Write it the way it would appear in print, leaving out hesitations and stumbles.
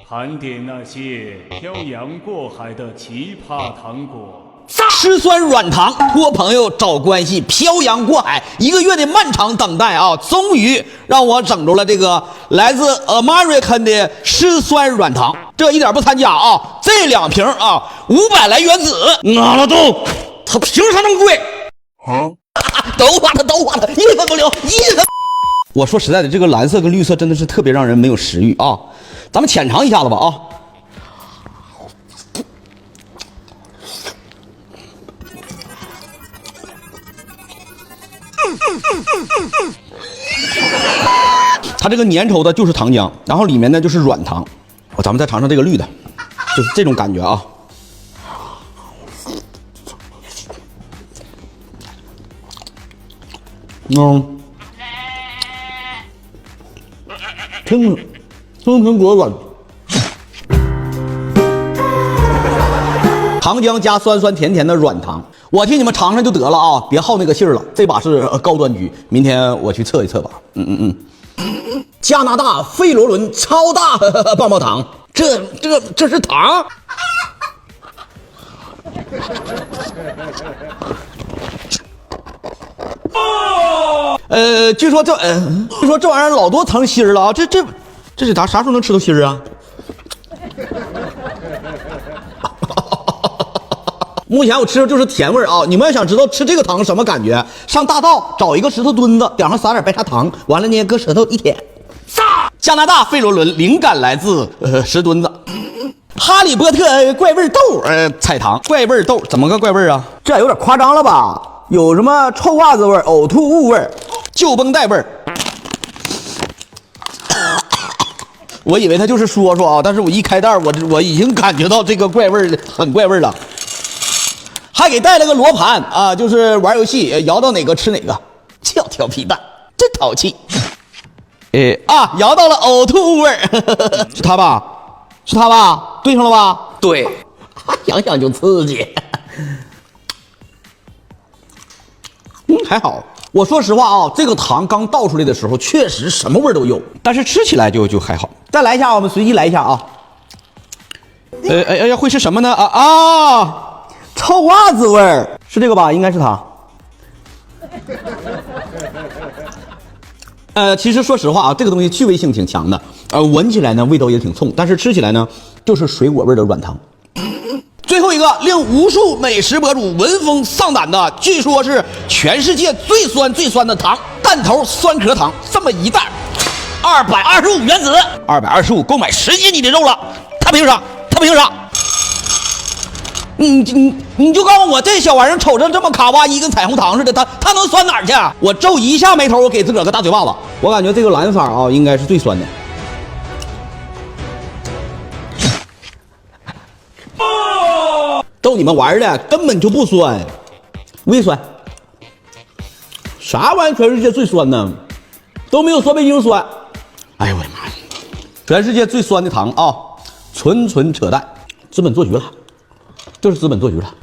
盘点那些漂洋过海的奇葩糖果。吃酸软糖，托朋友找关系，漂洋过海，1个月的漫长等待啊，终于让我整着了这个来自 American 的吃酸软糖。这一点不掺假啊，这2瓶啊，500来元子，拿了都，它凭啥那么贵？都花它，1分不留，1分。我说实在的，这个蓝色跟绿色真的是特别让人没有食欲啊。咱们浅尝一下子吧啊。它这个粘稠的就是糖浆，然后里面呢就是软糖。咱们再尝尝这个绿的，就是这种感觉啊。听果软，糖浆加酸酸甜甜的软糖，我替你们尝尝就得了啊，别耗那个信儿了。这把是高端局，明天我去测一测吧。加拿大费罗伦超大棒棒糖，这是糖？据说这玩意儿老多层芯儿了啊，这是啥时候能吃到芯儿啊？目前我吃的就是甜味儿啊！你们要想知道吃这个糖什么感觉，上大道找一个石头墩子，顶上撒点白砂糖，完了呢搁舌头一舔。加拿大费罗伦灵感来自石墩子。哈利波特怪味豆彩糖，怪味豆怎么个怪味啊？这有点夸张了吧？有什么臭袜子味、呕吐物味、旧绷带味。我以为他就是说啊，但是我一开袋我已经感觉到这个怪味很怪味了。还给带了个罗盘啊，就是玩游戏摇到哪个吃哪个，叫调皮蛋，真淘气。摇到了呕吐物味是他吧？是他吧？对上了吧？对，想想就刺激。还好。我说实话啊，这个糖刚倒出来的时候，确实什么味都有，但是吃起来就还好。再来一下，我们随机来一下啊。会是什么呢？臭袜子味儿是这个吧？应该是它。其实说实话啊，这个东西趣味性挺强的，闻起来呢味道也挺冲，但是吃起来呢就是水果味的软糖。最后一个令无数美食博主闻风丧胆的，据说是全世界最酸的糖——弹头酸壳糖，这么一袋，225元子，225够买10斤你的肉了，他凭啥？你就告诉我，这小玩意儿瞅着这么卡哇伊，跟彩虹糖似的，它能酸哪儿去？我皱一下眉头，我给自个儿个大嘴巴子。我感觉这个蓝色啊，应该是最酸的。逗你们玩的，根本就不酸，微酸。啥玩意儿？全世界最酸呢？都没有酸梅精酸。哎呦我的妈呀！全世界最酸的糖啊，纯扯淡，资本做局了。就是资本做局了。